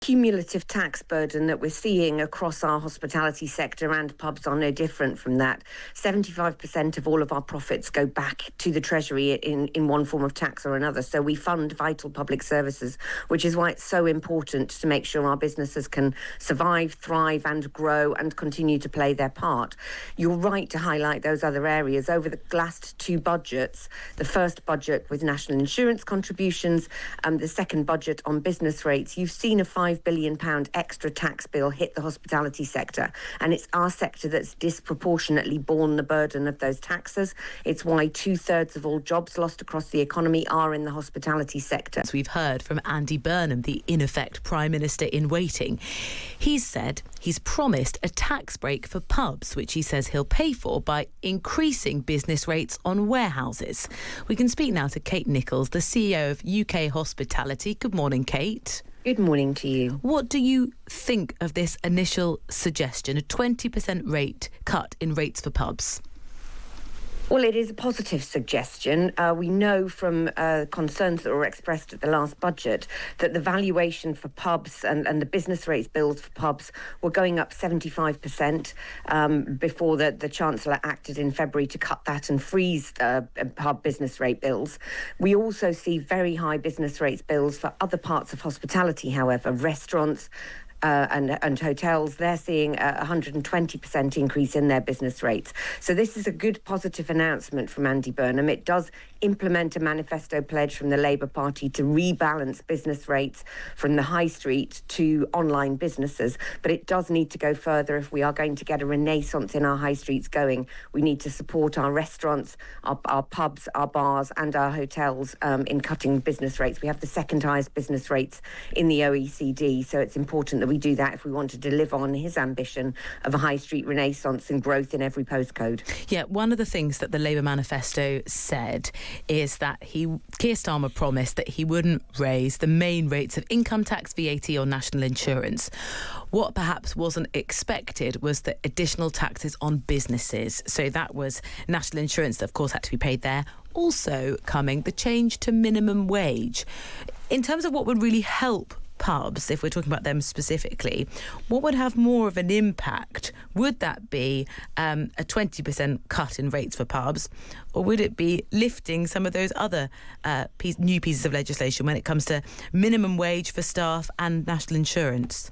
Cumulative tax burden that we're seeing across our hospitality sector, and pubs are no different from that. 75% of all of our profits go back to the Treasury in one form of tax or another. So we fund vital public services, which is why it's so important to make sure our businesses can survive, thrive and grow and continue to play their part. You're right to highlight those other areas. Over the last two budgets, the first budget with national insurance contributions, the second budget on business rates, you've seen a £5 billion extra tax bill hit the hospitality sector, and it's our sector that's disproportionately borne the burden of those taxes. It's why 2/3 of all jobs lost across the economy are in the hospitality sector. As we've heard from Andy Burnham, the in effect Prime Minister in waiting, he's said he's promised a tax break for pubs, which he says he'll pay for by increasing business rates on warehouses. We can speak now to Kate Nicholls, the CEO of UK Hospitality. Good morning, Kate. Good morning to you. What do you think of this initial suggestion, a 20% rate cut in rates for pubs? Well, it is a positive suggestion. We know from concerns that were expressed at the last budget that the valuation for pubs and the business rates bills for pubs were going up 75% before the Chancellor acted in February to cut that and freeze pub business rate bills. We also see very high business rates bills for other parts of hospitality, however, restaurants, and hotels. They're seeing a 120% increase in their business rates. So this is a good positive announcement from Andy Burnham. It does implement a manifesto pledge from the Labour Party to rebalance business rates from the high street to online businesses, but it does need to go further. If we are going to get a renaissance in our high streets going, we need to support our restaurants, our pubs, our bars and our hotels in cutting business rates. We have the second highest business rates in the OECD, so it's important that we do that if we want to deliver on his ambition of a high street renaissance and growth in every postcode. Yeah, one of the things that the Labour manifesto said is that Keir Starmer promised that he wouldn't raise the main rates of income tax, VAT or national insurance. What perhaps wasn't expected was the additional taxes on businesses. So that was national insurance that of course had to be paid there. Also coming, the change to minimum wage. In terms of what would really help pubs, if we're talking about them specifically, what would have more of an impact? Would that be a 20% cut in rates for pubs, or would it be lifting some of those other new pieces of legislation when it comes to minimum wage for staff and national insurance?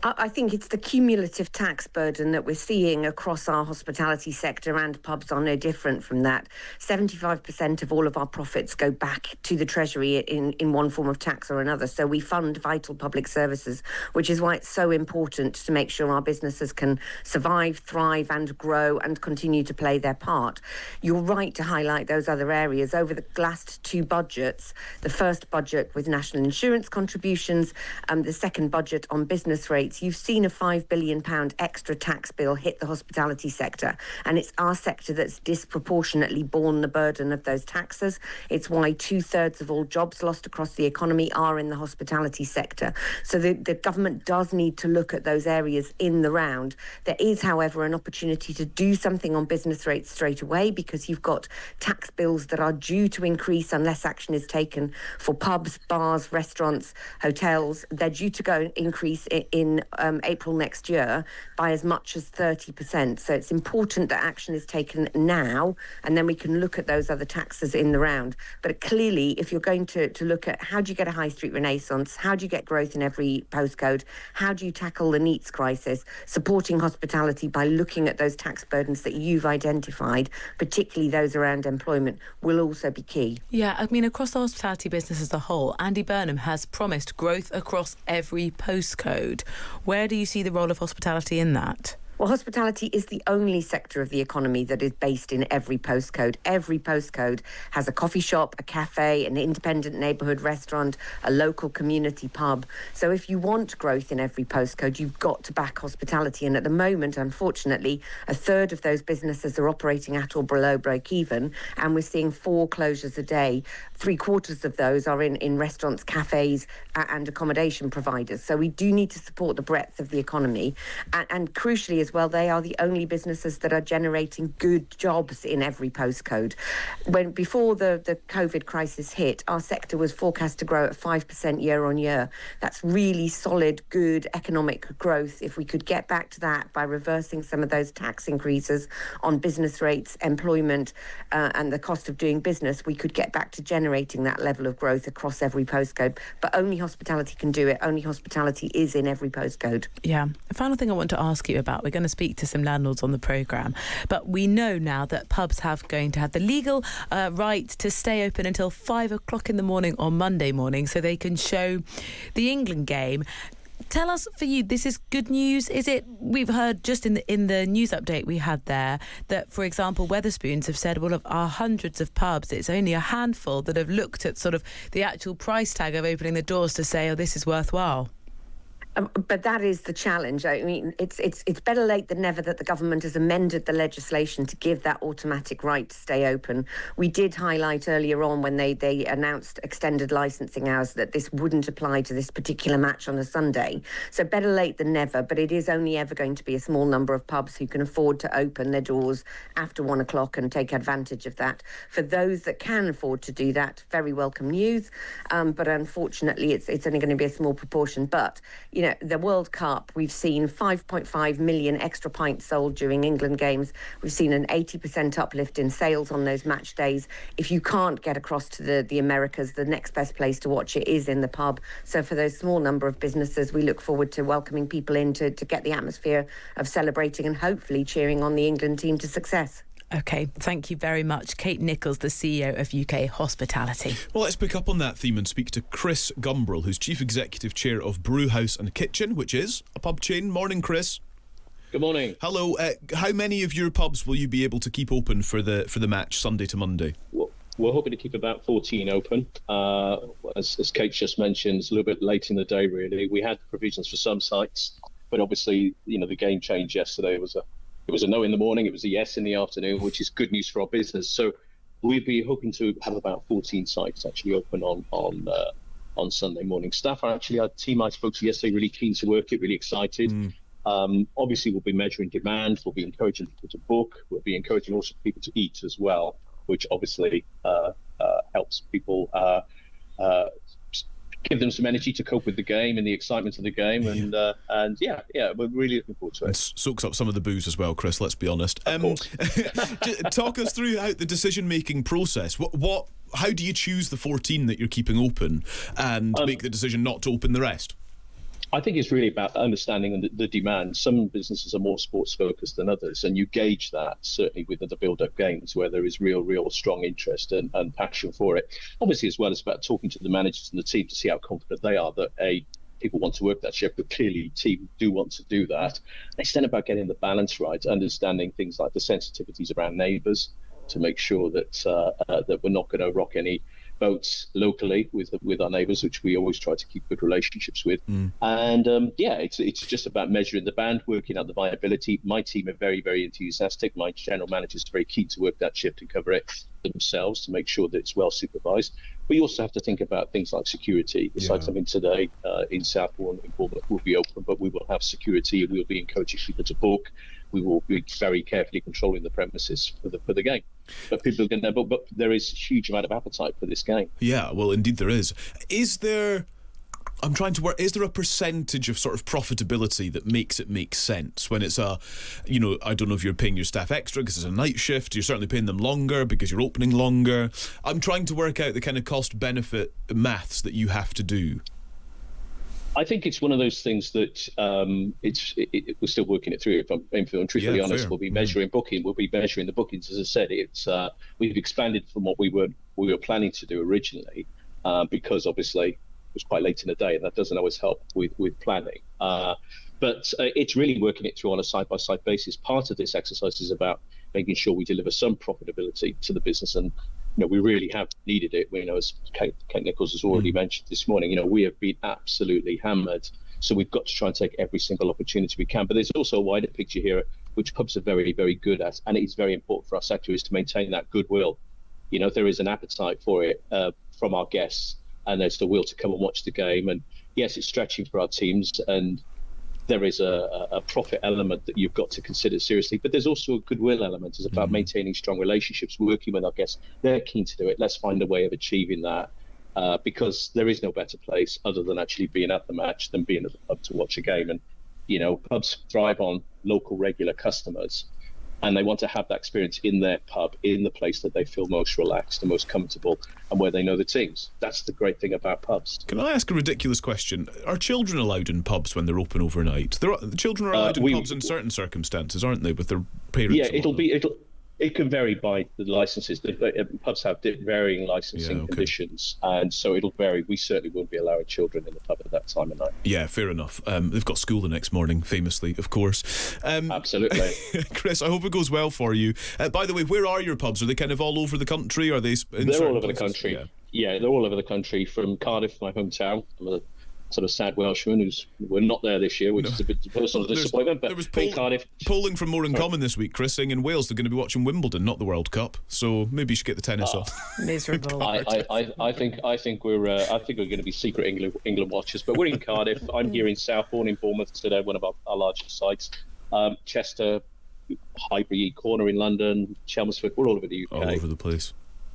I think it's the cumulative tax burden that we're seeing across our hospitality sector, and pubs are no different from that. 75% of all of our profits go back to the Treasury in one form of tax or another. So we fund vital public services, which is why it's so important to make sure our businesses can survive, thrive and grow and continue to play their part. You're right to highlight those other areas. Over the last two budgets, the first budget with national insurance contributions, the second budget on business rates, you've seen a £5 billion extra tax bill hit the hospitality sector, and it's our sector that's disproportionately borne the burden of those taxes. It's why 2/3 of all jobs lost across the economy are in the hospitality sector. So the government does need to look at those areas in the round. There is, however, an opportunity to do something on business rates straight away, because you've got tax bills that are due to increase unless action is taken for pubs, bars, restaurants, hotels. They're due to go increase in April next year by as much as 30%. So it's important that action is taken now, and then we can look at those other taxes in the round. But clearly, if you're going to look at how do you get a high street renaissance, how do you get growth in every postcode, how do you tackle the NEETs crisis, supporting hospitality by looking at those tax burdens that you've identified, particularly those around employment, will also be key. Yeah, I mean, across the hospitality business as a whole, Andy Burnham has promised growth across every postcode. Where do you see the role of hospitality in that? Well, hospitality is the only sector of the economy that is based in every postcode. Every postcode has a coffee shop, a cafe, an independent neighbourhood restaurant, a local community pub. So if you want growth in every postcode, you've got to back hospitality. And at the moment, unfortunately, 1/3 of those businesses are operating at or below break even, and we're seeing 4 closures a day. 3/4 of those are in restaurants, cafes and accommodation providers. So we do need to support the breadth of the economy. And crucially, as well, they are the only businesses that are generating good jobs in every postcode. Before the COVID crisis hit, our sector was forecast to grow at 5% year on year. That's really solid, good economic growth. If we could get back to that by reversing some of those tax increases on business rates, employment, and the cost of doing business, we could get back to generating that level of growth across every postcode. But only hospitality can do it. Only hospitality is in every postcode. Yeah. The final thing I want to ask you about, we're going to speak to some landlords on the programme, but we know now that pubs going to have the legal right to stay open until 5 o'clock in the morning on Monday morning so they can show the England game. Tell us, for you, this is good news. Is it? We've heard just in the news update we had there that, for example, Wetherspoons have said, well, of our hundreds of pubs, it's only a handful that have looked at sort of the actual price tag of opening the doors to say, oh, this is worthwhile. But that is the challenge. I mean, it's better late than never that the government has amended the legislation to give that automatic right to stay open. We did highlight earlier on when they announced extended licensing hours that this wouldn't apply to this particular match on a Sunday. So better late than never, but it is only ever going to be a small number of pubs who can afford to open their doors after 1 o'clock and take advantage of that. For those that can afford to do that, very welcome news. But unfortunately, it's only going to be a small proportion. But, the World Cup, we've seen 5.5 million extra pints sold during England games. We've seen an 80% uplift in sales on those match days. If you can't get across to the Americas, the next best place to watch it is in the pub. So for those small number of businesses, we look forward to welcoming people in to get the atmosphere of celebrating and hopefully cheering on the England team to success. OK, thank you very much. Kate Nicholls, the CEO of UK Hospitality. Well, let's pick up on that theme and speak to Kris Gumbrell, who's Chief Executive Chair of Brewhouse and Kitchen, which is a pub chain. Morning, Kris. Good morning. Hello. How many of your pubs will you be able to keep open for the match, Sunday to Monday? Well, we're hoping to keep about 14 open. As Kate just mentioned, it's a little bit late in the day, really. We had provisions for some sites, but obviously, the game changed yesterday. It was a no in the morning, it was a yes in the afternoon, which is good news for our business. So we'd be hoping to have about 14 sites actually open on Sunday morning. Staff are actually, our team I spoke to yesterday, really keen to work it, really excited. Obviously, we'll be measuring demand, we'll be encouraging people to book, we'll be encouraging also people to eat as well, which obviously helps people give them some energy to cope with the game and the excitement of the game, and we're really looking forward to it. And soaks up some of the booze as well, Kris. Let's be honest. Of course. Talk us through the decision-making process. How do you choose the 14 that you're keeping open and make the decision not to open the rest? I think it's really about understanding the demand. Some businesses are more sports focused than others, and you gauge that certainly within the build-up games where there is real strong interest and passion for it. Obviously, as well, it's about talking to the managers and the team to see how confident they are that people want to work that shift, but clearly team do want to do that. It's then about getting the balance right, understanding things like the sensitivities around neighbours to make sure that that we're not going to rock any boats locally with our neighbours, which we always try to keep good relationships with. And it's just about measuring the band, working out the viability. My team are very, very enthusiastic. My general managers are very keen to work that shift and cover it themselves to make sure that it's well supervised. We also have to think about things like security. The sites I'm in today in Southbourne and Bournemouth will be open, but we will have security and we'll be encouraging people to book. We will be very carefully controlling the premises for the game. But people are going to, but there is a huge amount of appetite for this game. Yeah, well, indeed there is. Is there a percentage of sort of profitability that makes it make sense when it's I don't know if you're paying your staff extra because it's a night shift, you're certainly paying them longer because you're opening longer. I'm trying to work out the kind of cost benefit maths that you have to do. I think it's one of those things that we're still working it through. If I'm being truthfully honest, fair. We'll be measuring booking. We'll be measuring the bookings. As I said, we've expanded from what we were planning to do originally, because obviously it was quite late in the day, and that doesn't always help with planning. But it's really working it through on a side-by-side basis. Part of this exercise is about making sure we deliver some profitability to the business, and we really have needed it. As Kate Nicholls has already mentioned this morning, we have been absolutely hammered. So we've got to try and take every single opportunity we can. But there's also a wider picture here, which pubs are very, very good at. And it is very important for our sector is to maintain that goodwill. There is an appetite for it from our guests, and there's the will to come and watch the game. And yes, it's stretching for our teams. And there is a profit element that you've got to consider seriously, but there's also a goodwill element. It's about maintaining strong relationships, working with our guests. They're keen to do it. Let's find a way of achieving that, because there is no better place other than actually being at the match than being at the pub to watch a game. And, you know, pubs thrive on local regular customers, and they want to have that experience in their pub, in the place that they feel most relaxed and most comfortable, and where they know the teams. That's the great thing about pubs. Can I ask a ridiculous question? Are children allowed in pubs when they're open overnight? The children are allowed in pubs in certain circumstances, aren't they, with their parents? Yeah, it can vary by the licenses. Pubs have varying licensing conditions, and so it'll vary. We certainly won't be allowing children in the pub at that time of night. Yeah, fair enough. They've got school the next morning, famously, of course. Absolutely. Chris, I hope it goes well for you. By the way, where are your pubs? Are they kind of all over the country? Are they They're all over places? the country. Yeah, they're all over the country, from Cardiff, my hometown. I'm a sort of sad Welshman we're not there this year, which is a bit personal disappointment. But there was Cardiff. Polling from More in Common this week, Chris, saying in Wales they're going to be watching Wimbledon, not the World Cup. So maybe you should get the tennis off. Miserable. I think we're going to be secret England watchers, but we're in Cardiff. I'm here in Southbourne in Bournemouth today, one of our largest sites. Chester, Highbury Corner in London, Chelmsford. We're all over the UK. All over the place.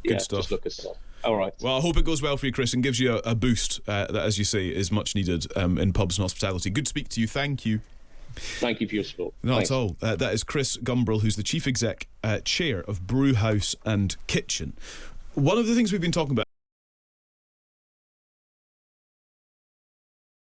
Good stuff. Just look us up. All right. Well, I hope it goes well for you, Chris, and gives you a boost that, as you say, is much needed in pubs and hospitality. Good to speak to you. Thank you. Thank you for your support. Not at all. That is Kris Gumbrell, who's the Chief Exec Chair of Brew House and Kitchen. One of the things we've been talking about